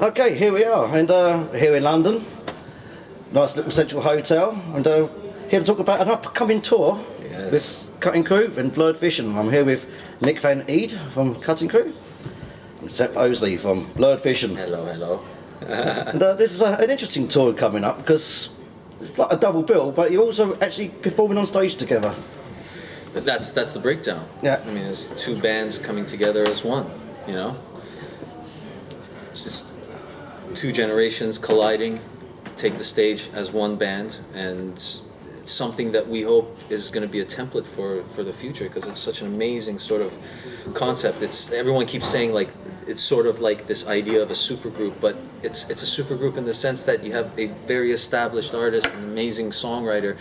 Okay, here we are, and here in London, nice little central hotel, and here to talk about an upcoming tour with Cutting Crew and Blurred Vision. I'm here with Nick Van Eede from Cutting Crew and Sepp Osley from Blurred Vision. Hello, hello. And this is an interesting tour coming up because it's like a double bill, but you're also actually performing on stage together. That's the breakdown. Yeah. I mean, it's two bands coming together as one, you know? It's just two generations colliding, take the stage as one band, and it's something that we hope is going to be a template for the future, because it's such an amazing sort of concept. Everyone keeps saying, like, it's sort of like this idea of a supergroup, but it's a supergroup in the sense that you have a very established artist, an amazing songwriter,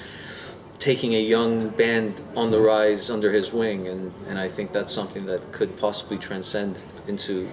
taking a young band on the rise under his wing, and I think that's something that could possibly transcend into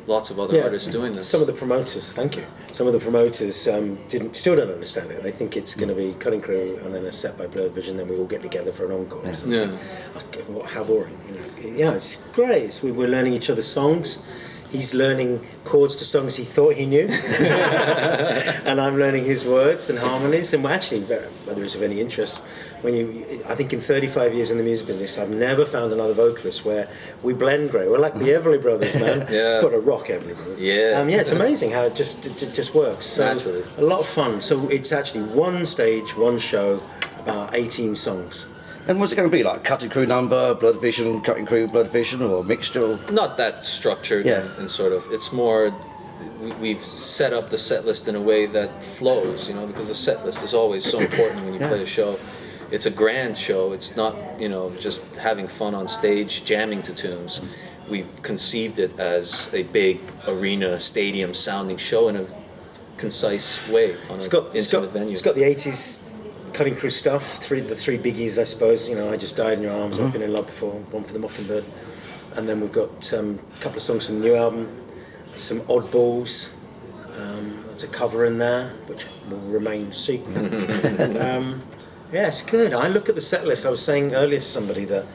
lots of other artists doing this. Some of the promoters, some of the promoters still don't understand it. They think it's going to be Cutting Crew and then a set by Blurred Vision, then we all get together for an encore or something. Yeah. How boring, you know. Yeah, it's great. We're learning each other's songs. He's learning chords to songs he thought he knew, and I'm learning his words and harmonies. And we're actually, whether it's of any interest, I think in 35 years in the music business, I've never found another vocalist where we blend great. We're like the Everly Brothers, man. Got to rock Everly Brothers. Yeah. It's amazing how it just works. So naturally. A lot of fun. So it's actually one stage, one show, about 18 songs. And what's it going to be, like Cutting Crew number, Blurred Vision, Cutting Crew, Blurred Vision, or a mixture? Not that structured and sort of, it's more, we've set up the set list in a way that flows, you know, because the set list is always so important when you play a show. It's a grand show. It's not, you know, just having fun on stage, jamming to tunes. We've conceived it as a big arena, stadium sounding show in a concise way on an intimate venue. It's got the 80s Cutting Crew stuff, the three biggies, I suppose. You know, I Just Died in Your Arms, I've Been in Love Before, One for the Mockingbird. And then we've got a couple of songs from the new album, some oddballs. There's a cover in there, which will remain secret. Yeah, it's good. I look at the set list. I was saying earlier to somebody that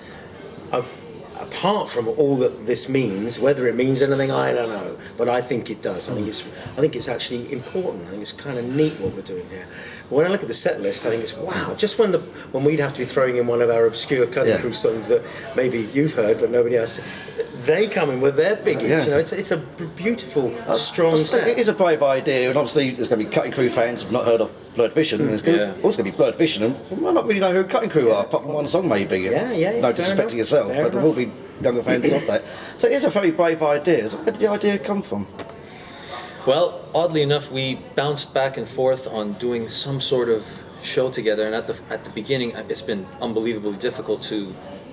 apart from all that this means, whether it means anything, I don't know, but I think it does. I think it's actually important. I think it's kind of neat what we're doing here. When I look at the set list, I think it's wow. Just when we'd have to be throwing in one of our obscure Cutting Crew songs that maybe you've heard but nobody else, they come in with their biggies. Yeah. You know, it's a beautiful, strong set. It is a brave idea, and obviously there's going to be Cutting Crew fans who've not heard of Blurred Vision, and there's also going to be Blurred Vision, and we might not really know who Cutting Crew are, apart from one song maybe. No disrespect to yourself, but there will be younger fans of that. So it is a very brave idea. So where did the idea come from? Well, oddly enough, we bounced back and forth on doing some sort of show together, and at the beginning, it's been unbelievably difficult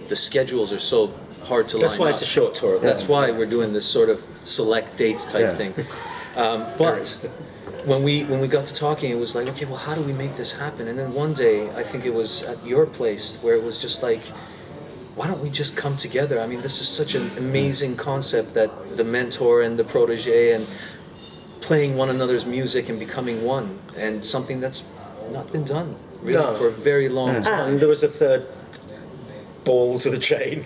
the schedules are so hard to line up. That's why it's a short tour. That's why we're doing this sort of select dates type thing. But when we got to talking, it was like, okay, well, how do we make this happen? And then one day, I think it was at your place, where it was just like, why don't we just come together? I mean, this is such an amazing concept, that the mentor and the protege and playing one another's music and becoming one, and something that's not been done really for a very long time. And there was a third ball to the chain.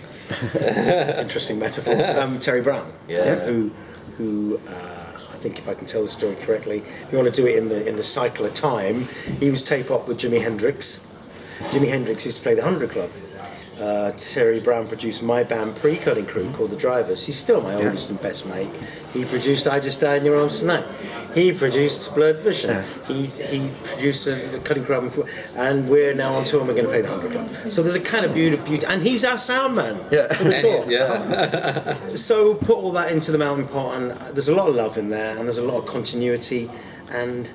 Interesting metaphor. Terry Brown, who I think, if I can tell the story correctly, if you want to do it in the cycle of time, he was tape op with Jimi Hendrix. Jimi Hendrix used to play the 100 Club. Terry Brown produced my band pre-Cutting Crew called The Drivers. He's still my oldest and best mate. He produced I Just Died in Your Arms Tonight. He produced Blurred Vision. He produced a Cutting Crew album, and we're now on tour and we're going to play the 100 Club. So there's a kind of beauty, and he's our sound man for the tour. So put all that into the melting pot, and there's a lot of love in there, and there's a lot of continuity, and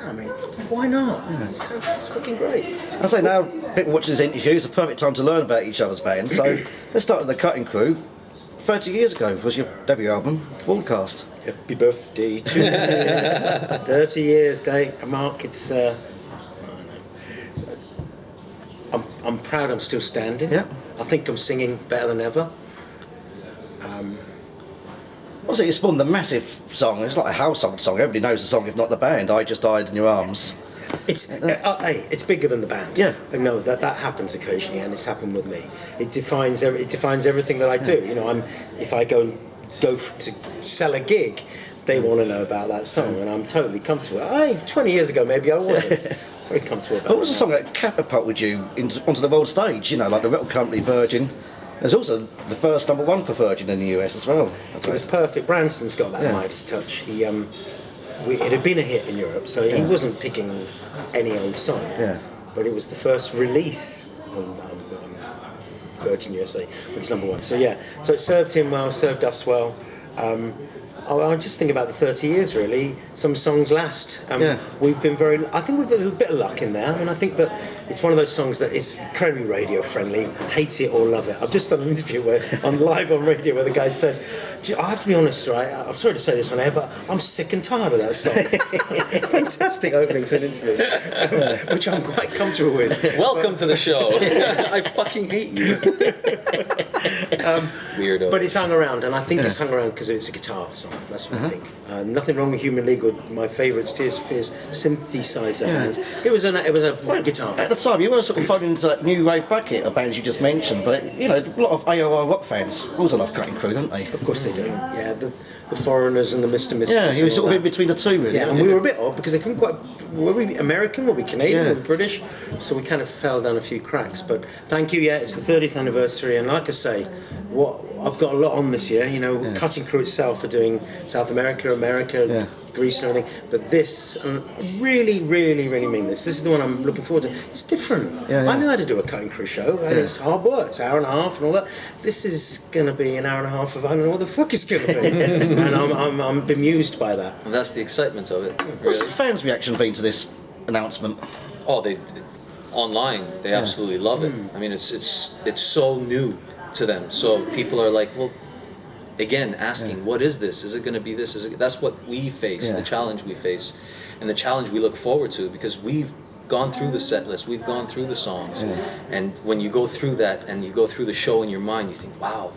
I mean, why not? It's fucking great. I say now, people watching this interview, it's a perfect time to learn about each other's bands. So let's start with the Cutting Crew. 30 years ago was your debut album, Broadcast. Happy birthday to you. 30 years, Dave. Mark, it's... I'm proud I'm still standing. Yeah. I think I'm singing better than ever. Also, you spawned the massive song. It's like a household song. Everybody knows the song, if not the band. I Just Died in Your Arms. It's bigger than the band. Yeah. I know that happens occasionally, and it's happened with me. It defines everything that I do. You know, if I go to sell a gig, they want to know about that song, and I'm totally comfortable. 20 years ago, maybe I wasn't very comfortable about it. What was the song that catapulted you onto the world stage? You know, like the record company Virgin. There's also the first #1 for Virgin in the US as well. It was perfect. Branson's got that Midas touch. He, it had been a hit in Europe, so he wasn't picking any old song. Yeah. But it was the first release on Virgin USA. It's #1. So yeah, so it served him well, served us well. I just think about the 30 years really. Some songs last. We've been I think we've had a bit of luck in there. I mean, I think that it's one of those songs that is incredibly radio friendly. Hate it or love it. I've just done an interview live on radio where the guy said, I have to be honest, right? I'm sorry to say this on air, but I'm sick and tired of that song. Fantastic opening to an interview, which I'm quite comfortable with. Welcome to the show. I fucking hate you. Weirdo. But it's hung around, and I think it's hung around because it's a guitar song. That's what I think. Nothing wrong with Human League or my favourites, Tears for Fears synthesizer bands. It was a guitar band. At the time, you were sort of falling into that new wave bracket of bands you just mentioned, but you know, a lot of AOR rock fans also love Cutting Crew, don't they? Of course they do. Yeah, the Foreigners and the Mr. Misters. Yeah, he was sort of in between the two, really. Yeah, and we were a bit odd because they couldn't quite. Were we American? Were we Canadian? Were we British? So we kind of fell down a few cracks. But thank you. Yeah, it's the 30th anniversary, and like I say, I've got a lot on this year. You know, Cutting Crew itself are doing South America, Greece, and everything. But this, I really, really, really mean this. This is the one I'm looking forward to. It's different. I know how to do a Cutting Crew show, and it's hard work. It's an hour and a half and all that. This is going to be an hour and a half of I don't know what the fuck it's going to be, and I'm bemused by that. And that's the excitement of it. Really. What's the fans' reaction been to this announcement? Oh, online they absolutely love it. I mean, it's so new to them. So people are like, well, again, asking, what is this? Is it going to be this? That's what we face, the challenge we face, and the challenge we look forward to, because we've gone through the set list, we've gone through the songs, and when you go through that and you go through the show in your mind, you think, wow,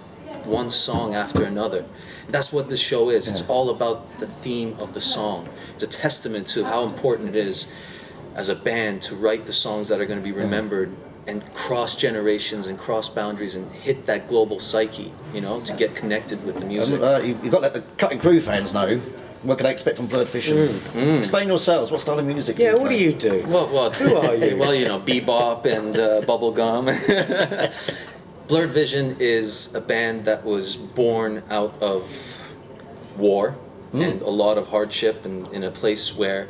one song after another. That's what this show is. It's all about the theme of the song. It's a testament to how important it is as a band to write the songs that are going to be remembered and cross generations and cross boundaries and hit that global psyche, you know, to get connected with the music. You've got to let the Cutting Crew fans know what can they expect from Blurred Vision. Explain yourselves. What style of music? Yeah, what do you do? Well, who are you? Well, you know, bebop and bubblegum. Blurred Vision is a band that was born out of war and a lot of hardship, and in a place where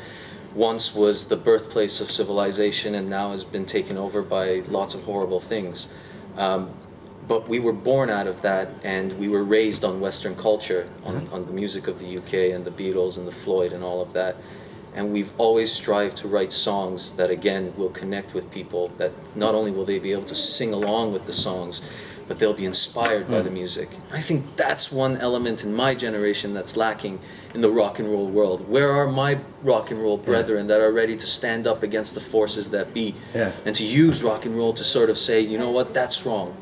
once was the birthplace of civilization and now has been taken over by lots of horrible things. But we were born out of that, and we were raised on Western culture, on the music of the UK and the Beatles and the Floyd and all of that. And we've always strived to write songs that, again, will connect with people, that not only will they be able to sing along with the songs, but they'll be inspired by the music. I think that's one element in my generation that's lacking in the rock and roll world. Where are my rock and roll brethren that are ready to stand up against the forces that be, and to use rock and roll to sort of say, you know what, that's wrong,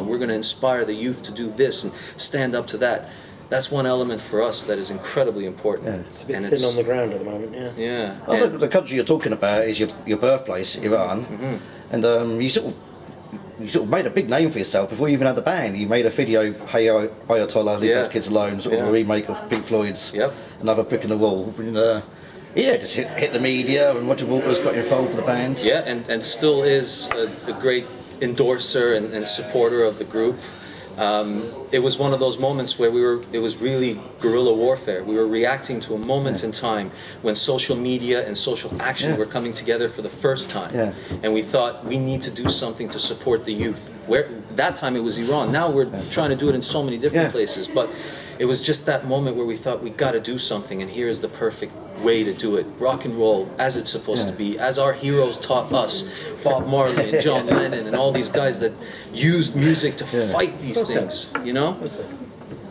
we're going to inspire the youth to do this and stand up to that. That's one element for us that is incredibly important. It's a bit thin on the ground at the moment, Also, the country you're talking about is your birthplace, Iran, and you sort of made a big name for yourself before you even had the band. You made a video, Hey Ayatollah, Leave Those Kids Alone, sort of a remake of Pink Floyd's Another Brick in the Wall. And, just hit the media, and Roger Waters got involved with the band. Yeah, and still is a great endorser and supporter of the group. It was one of those moments where it was really guerrilla warfare. We were reacting to a moment in time when social media and social action were coming together for the first time. And we thought, we need to do something to support the youth. That time it was Iran. Now we're trying to do it in so many different places. But it was just that moment where we thought, we got to do something, and here's the perfect way to do it. Rock and roll as it's supposed to be, as our heroes taught us, Bob Marley and John Lennon and all these guys that used music to fight these things, you know?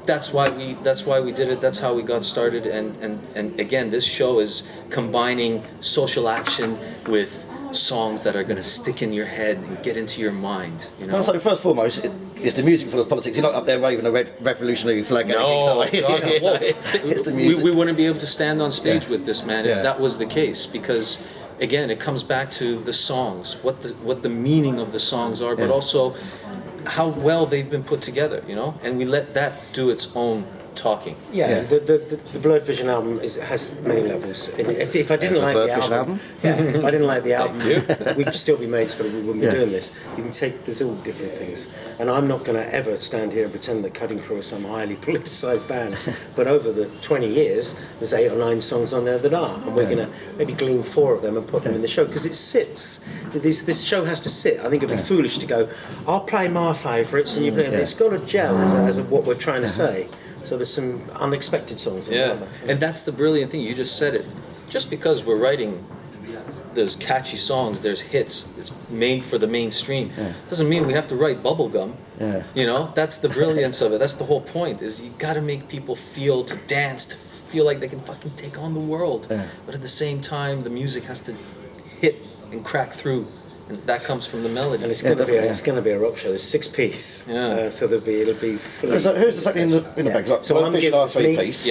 That's why we did it. That's how we got started. And again, this show is combining social action with songs that are going to stick in your head and get into your mind, you know? Well, so first and foremost, it's the music for the politics. You're not up there waving a red revolutionary flag. No, it's the music. We wouldn't be able to stand on stage with this man if that was the case, because again, it comes back to the songs, what the meaning of the songs are, but also how well they've been put together, you know? And we let that do its own talking. Yeah, the Blurred Vision album has many levels. If I didn't like the album, if I didn't like the album, we'd still be mates, but we wouldn't be doing this. You can take, there's all different things, and I'm not going to ever stand here and pretend that Cutting Crew is some highly politicised band. But over the 20 years, there's 8 or 9 songs on there that are, and we're going to maybe glean 4 of them and put them in the show because it sits. This show has to sit. I think it'd be foolish to go, I'll play my favourites and you play. It's got to gel as what we're trying to say. So there's some unexpected songs in there. And that's the brilliant thing. You just said it. Just because we're writing those catchy songs, there's hits, it's made for the mainstream, doesn't mean we have to write bubblegum. You know, that's the brilliance of it. That's the whole point, is you got to make people feel, to dance, to feel like they can fucking take on the world. But at the same time, the music has to hit and crack through. And that comes from the melody. And it's going to be a rock show. There's 6-piece. So it'll be fully. So who's exactly in the bag? So I'm giving 3-piece.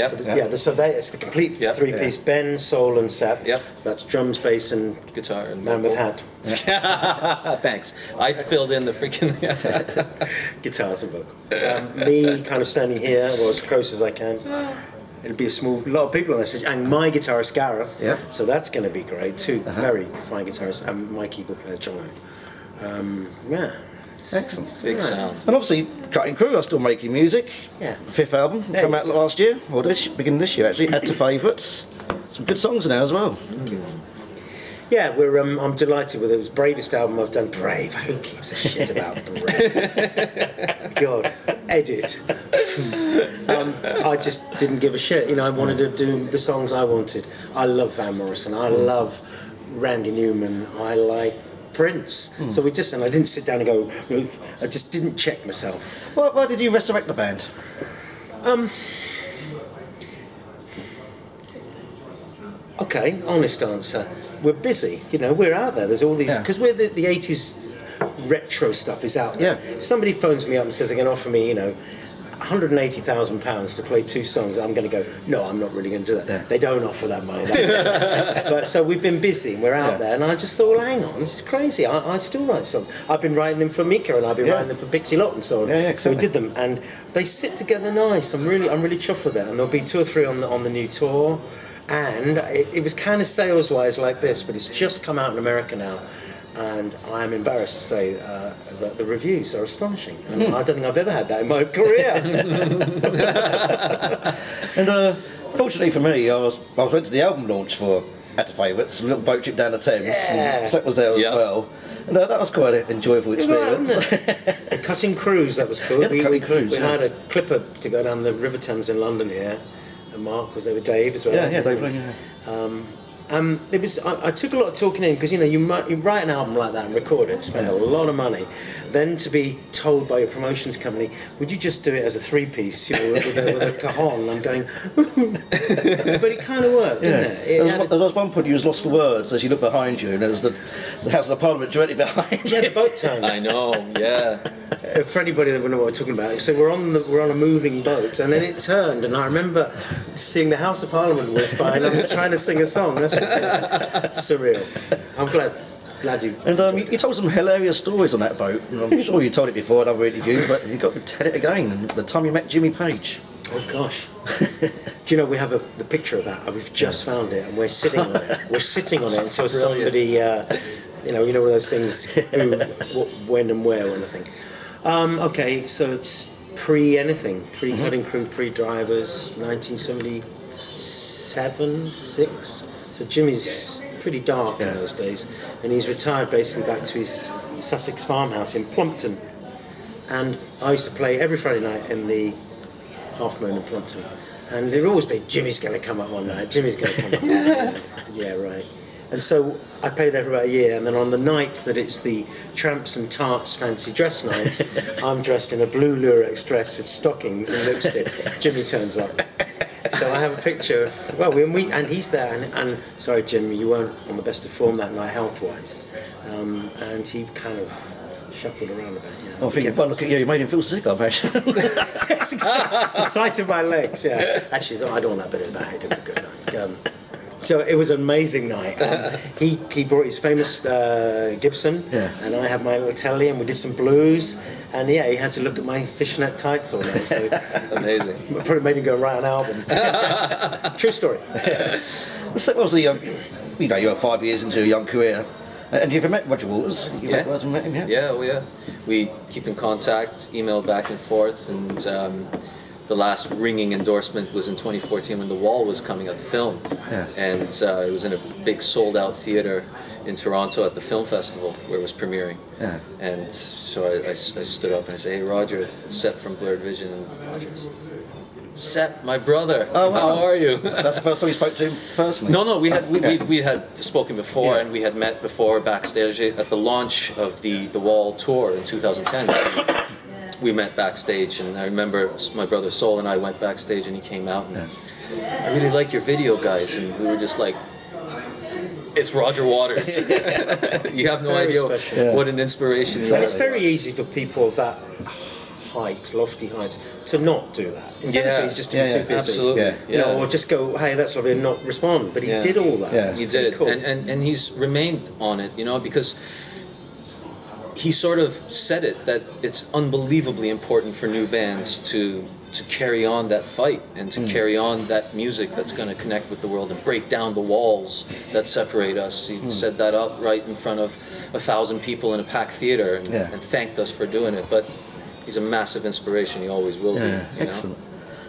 So it's the complete 3-piece. Ben, soul, and Sepp. So that's drums, bass, and guitar and man with hat. Thanks. I filled in the freaking guitars and vocal. Me kind of standing here, or as close as I can. It'll be a lot of people on this, and my guitarist Gareth. So that's going to be great too. Very fine guitarist, and my keyboard player John. Excellent. Big sound. And obviously, Cutting Crew are still making music. The 5th album came out last year, or beginning this year actually. Add to favourites. Some good songs in there as well. Yeah, I'm delighted with it. It was the bravest album I've done. Brave. Who gives a shit about Brave? God, edit. I just didn't give a shit. You know, I wanted to do the songs I wanted. I love Van Morrison. I love Randy Newman. I like Prince. So I didn't sit down and go. I just didn't check myself. Why did you resurrect the band? Okay, honest answer. We're busy, you know, we're out there. There's all these, because we're the 80s retro stuff is out there. If somebody phones me up and says they're going to offer me, you know, £180,000 to play 2 songs, I'm going to go, no, I'm not really going to do that. They don't offer that money. But so we've been busy, we're out there, and I just thought, well, hang on, this is crazy. I still write songs. I've been writing them for Mika, and I've been writing them for Pixie Lott and so on. So we did them, and they sit together nice. I'm really chuffed with that, and there'll be 2 or 3 on the new tour. And it was kind of sales-wise like this, but it's just come out in America now, and I'm embarrassed to say that the reviews are astonishing. And I don't think I've ever had that in my career. And fortunately for me, I was went to the album launch for Add to Favourites, a little boat trip down the Thames. And Sepp was there as well. And that was quite an enjoyable experience. The Cutting Cruise, that was cool. We had a clipper to go down the River Thames in London here. Mark was there with Dave as well. Dave. It was. I took a lot of talking in because you know you write an album like that and record it, spend a lot of money, then to be told by your promotions company, would you just do it as a 3-piece, you know, with a cajon? I'm going, but it kind of worked, didn't it? There was one point you was lost for words as you look behind you, and there was the House of Parliament directly behind you. The boat turned. I know. For anybody that would know what we're talking about, so we're on a moving boat, and then it turned, and I remember seeing the House of Parliament whiz by, and I was trying to sing a song. That's surreal. I'm glad you. And you told some hilarious stories on that boat, and I'm sure you told it before in other interviews, but you've got to tell it again. And the time you met Jimmy Page. Oh gosh. Do you know we have the picture of that? We've just found it, and we're sitting on it. We're sitting on it until somebody, you know one of those things. Who, what, when, and where, kind of thing. Okay, so it's pre-anything, pre-Cutting Crew, pre-Drivers, 1977, 6. So Jimmy's pretty dark in those days, and he's retired basically back to his Sussex farmhouse in Plumpton. And I used to play every Friday night in the Half Moon in Plumpton, and there'd always be, Jimmy's going to come up one night, Jimmy's going to come up one night. Yeah, right. And so I played there for about a year, and then on the night that it's the Tramps and Tarts fancy dress night, I'm dressed in a blue Lurex dress with stockings and lipstick. Jimmy turns up. So I have a picture of, and he's there, and sorry Jimmy, you weren't on the best of form that night health-wise. And he kind of shuffled around a bit, I think if I look at you made him feel sick, I imagine. The sight of my legs, Actually, I don't want that bit in my head, it was a good night. So it was an amazing night. He brought his famous Gibson, and I had my little telly, and we did some blues. And yeah, he had to look at my fishnet tights all night. So Amazing. probably made him go write an album. True story. So obviously, you know, you're 5 years into your young career, and you've met Roger Waters. You Yeah. guys have met him, yeah? Yeah, oh yeah. We keep in contact, email back and forth, and the last ringing endorsement was in 2014 when The Wall was coming out, the film. Yeah. And it was in a big sold-out theater in Toronto at the film festival where it was premiering. Yeah. And so I stood up and I said, "Hey Roger, it's Sepp from Blurred Vision." And Roger, "Sepp, my brother, Oh, wow. how are you?" That's the first time you spoke to him personally? No, we had spoken before, and we had met before backstage at the launch of the Wall tour in 2010. We met backstage, and I remember my brother Sol and I went backstage, and he came out, and "I really like your video, guys," and we were just like, "It's Roger Waters." You have no Very idea special. what an inspiration he And it's was. very easy for people of that height, lofty height, to not do that. In some Yeah. ways, just to Yeah, be too yeah. busy. Absolutely. Yeah. You know, or just go, "Hey, that's lovely," and not respond. But he Yeah. did all that. Yeah. It's He pretty did, cool. and he's remained on it, you know, because he sort of said it that it's unbelievably important for new bands to carry on that fight and to carry on that music that's going to connect with the world and break down the walls that separate us. He said that out right in front of 1,000 people in a packed theater and thanked us for doing it. But he's a massive inspiration. He always will be. Yeah, You know? excellent.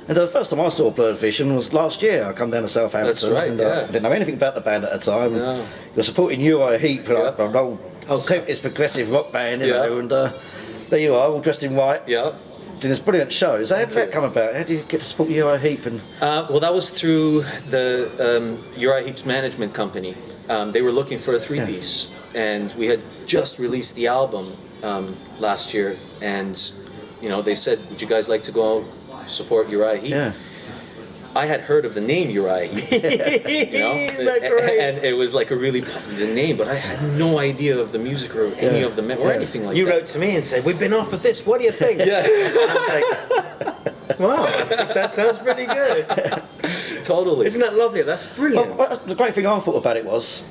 And the first time I saw Blurred Vision was last year. I come down to Southampton. That's right, and, yeah. didn't know anything about the band at the time. No. You're supporting Uriah Heep, Yeah. an old 70s progressive rock band, you Yeah. know, and there you are, all dressed in white, Yeah. doing this brilliant shows. How did that come about? How did you get to support Uriah Heep? And Well, that was through the Uriah Heep's management company. They were looking for a three-piece, and we had just released the album last year. And you know, they said, "Would you guys like to go support Uriah Heep?" yeah, I had heard of the name Uriah Heep, you know, Isn't that great? and it was like a really popular name, but I had no idea of the music or any of the or anything like You that. wrote to me and said, "We've been offered this. What do you think?" Yeah, I was like, "Wow, I think that sounds pretty good." totally. Isn't that lovely? That's brilliant. well, the great thing I thought about it was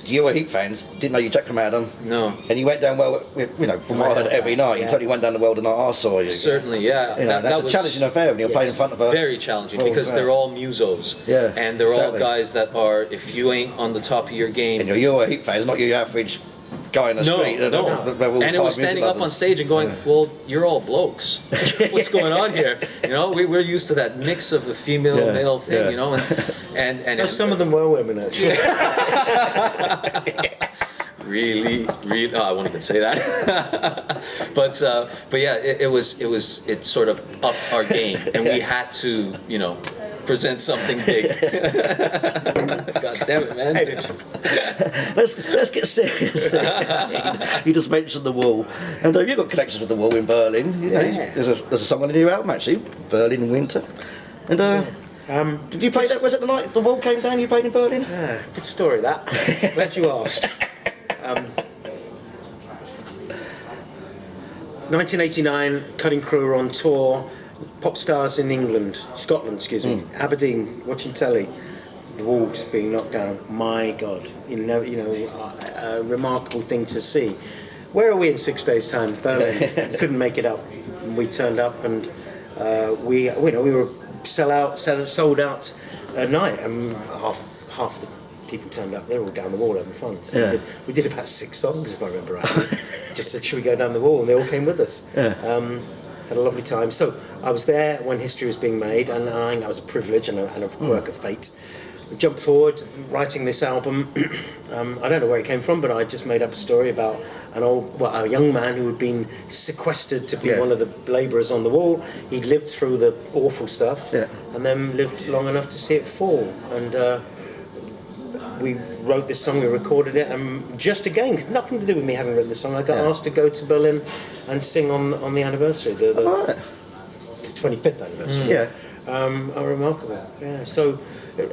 Uriah Heep fans didn't know you Jack Adam. No. And you went down well, with, you know, from what I heard every night. You Yeah. totally went down the world the night I saw you. Certainly, yeah. You know, that's a was challenging affair when you're playing in front of a very challenging full because crowd. they're all musos. Yeah, And they're all exactly. guys that are, if you ain't on the top of your game, And you're Uriah Heep fans, not your average guy in the no, street. They're no. all And it was hard music standing up on lovers. stage and going, "Well, you're all blokes. What's going on here?" You know, we're used to that mix of the female Yeah, male thing, yeah. you know, and No, some of them were women, actually. really, oh, I won't even say that. but yeah, it sort of upped our game, and we had to, you know, present something big. God damn it, man. Let's get serious. You just mentioned the Wall, and you've got connections with the Wall in Berlin. You know, Yeah. there's a song on the new album actually, Berlin Winter. And did you play that? Was it the night the Wall came down? You played in Berlin? Yeah, good story, that. Glad you asked. 1989, Cutting Crew were on tour, pop stars in Scotland, excuse me, Aberdeen, watching telly, the walls being knocked down. My God, a remarkable thing to see. Where are we in 6 days' time? Berlin. Couldn't make it up. And we turned up, and we were sold out a night, and half the people turned up. They're all down the wall having fun. So Yeah. we did about 6 songs, if I remember right. Just said, "Should we go down the wall?" And they all came with us. Yeah. Had a lovely time. So I was there when history was being made, and I think that was a privilege and a quirk of fate. We jumped forward, writing this album. I don't know where it came from, but I just made up a story about a young man who had been sequestered to be one of the labourers on the wall. He'd lived through the awful stuff, and then lived long enough to see it fall. And we wrote this song, we recorded it, and just again, nothing to do with me having written the song. I got asked to go to Berlin and sing on the anniversary, the 25th anniversary. Remarkable. Yeah. So,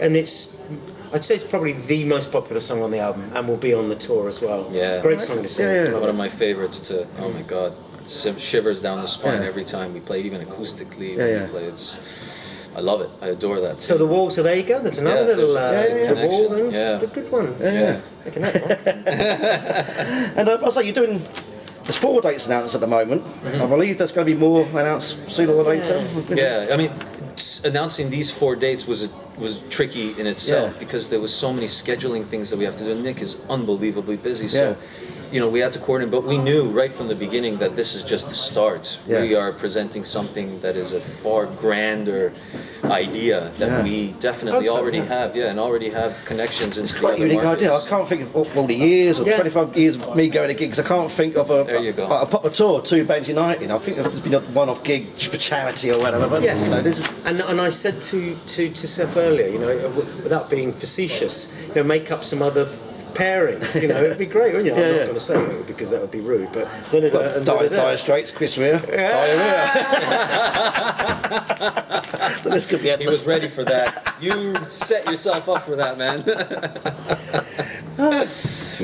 and I'd say it's probably the most popular song on the album, and will be on the tour as well. Yeah. Great song to sing. One of my favorites to. Oh my God, shivers down the spine every time we play, even acoustically. We play. I love it. I adore that. So the wall. So there you go. There's another little the wall. And Yeah. the good one. Yeah. Looking at that. And I was like, you're doing. There's 4 dates announced at the moment. I believe there's going to be more announced sooner or later. Yeah, I mean, announcing these 4 dates was tricky in itself Yeah. because there was so many scheduling things that we have to do. Nick is unbelievably busy, so we had to coordinate. But we knew right from the beginning that this is just the start. Yeah. We are presenting something that is a far grander idea that we definitely already have. Yeah, and already have connections into the Quite other a unique markets. idea. I can't think of all the years or 25 years of me going to gigs. I can't think of a proper tour, 2 bands uniting. I think there's been a one-off gig for charity or whatever. But Yes, this is, and I said to Sepp earlier, without being facetious, make up some other pairings. It'd be great, wouldn't you? I'm not going to say who because that would be rude, but Dire Straits, Chris Rea. This could be He was ready for that. You set yourself up for that, man.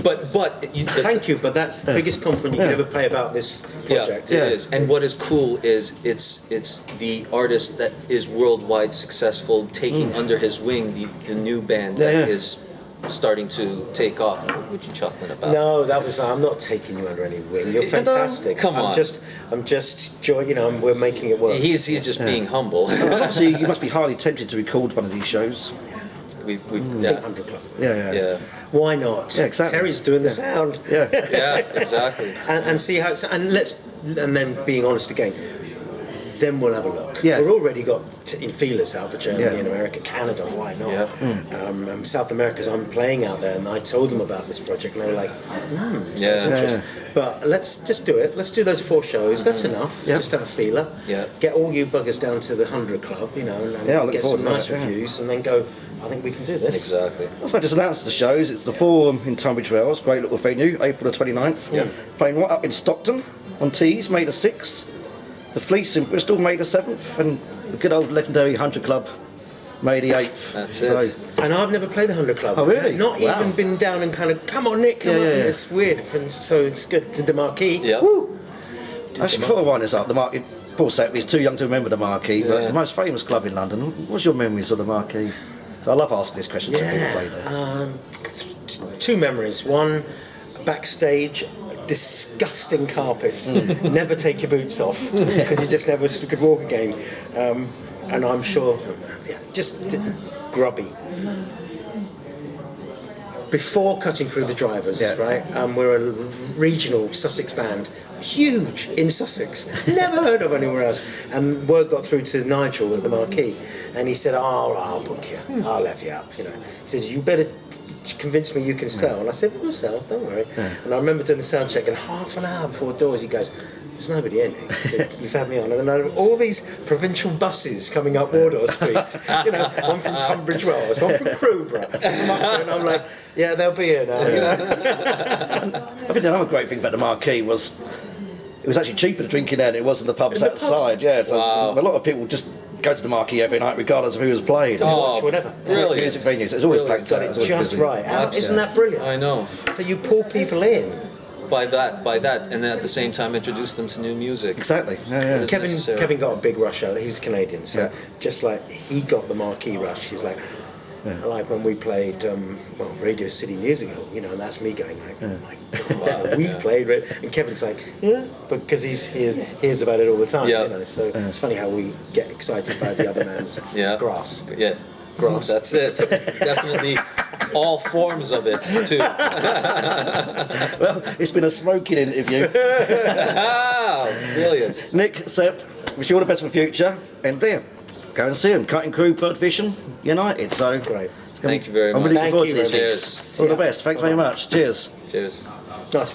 But thank you, but that's the biggest compliment you could ever pay about this project. Yeah, it is. And what is cool is it's the artist that is worldwide successful taking under his wing the new band that is starting to take off. What you chuckling about? No, I'm not taking you under any wing. You're fantastic. Come on. I'm just we're making it work. He's just being humble. Obviously, you must be highly tempted to record one of these shows. We've 100 Club. yeah. Why not? Yeah, exactly. Terry's doing the sound. Yeah. Yeah, exactly. and see how it's, and then being honest again, then we'll have a look. Yeah. We've already got feelers out for Germany Yeah. and America, Canada. Why not? Yeah. South America's I'm playing out there, and I told them about this project, and they were like, sounds interesting. But let's just do it. Let's do those 4 shows. That's enough. Yeah. Just have a feeler. Yeah. Get all you buggers down to the 100 Club, and I look get forward some to nice that, yeah. reviews, and then go. I think we can do this. Exactly. So I just announced the shows. It's the Forum in Tunbridge Wells, great little venue, April the 29th. Yeah. Playing right up in Stockton on Tees, May the 6th. The Fleece in Bristol, May the 7th. And the good old legendary 100 Club, May the 8th. That's it. And I've never played the 100 Club. Oh, really? Not Wow. even been down and kind of, come on, Nick, come on. Yeah. It's weird. So it's good. Did the marquee. Yeah. Woo! Actually, before I wind this up, the Marquee, Paul Sepp is too young to remember the Marquee, but Yeah. the most famous club in London. What's your memories of the Marquee? So I love asking this question to people who play there. 2 memories. One, backstage, disgusting carpets. Never take your boots off because you just never could walk again. And I'm sure, just grubby. Before cutting through the drivers, right? We're a regional Sussex band, huge in Sussex, never heard of anywhere else. And word got through to Nigel at the Marquee, and he said, "Oh, I'll book you. I'll have you up." He said, "You better convince me you can sell." And I said, "We'll sell, don't worry." And I remember doing the sound check, and half an hour before doors, he goes, "There's nobody in here." He said, "You've had me on." And then I had all these provincial buses coming up Wardour Street. One from Tunbridge Wells, one from Crowborough. And I'm like, yeah, they'll be here now. I think another great thing about the Marquee was it was actually cheaper to drink in there than it was in the pubs In the pubs? outside. Yeah, so Wow. a lot of people just go to the Marquee every night, regardless of who was played. Watch whatever. Brilliant. Music venues, it's always Brilliant. packed Got out. it it's always just busy. right. Isn't that brilliant? I know. So you pull people in. By that, and then at the same time introduce them to new music. Exactly. Yeah. It's Kevin necessary. got a big rush out. He was Canadian, so Yeah. just like he got the Marquee rush, he was like, like when we played Radio City Music Hall, and that's me going like, oh my god, we played it, and Kevin's like, yeah, because he hears about it all the time. Yeah. So it's funny how we get excited by the other man's grass. Yeah. Grass. That's it. Definitely all forms of it too. Well, it's been a smoking interview. Brilliant. Nick, Sepp, wish you all the best for the future, and there, go and see them. Cutting Crew, Bird Vision, United. So Great. Thank you very I'm much. really looking forward to Thank this. you very much. All the best. Thanks very much. Cheers. Cheers. Nice.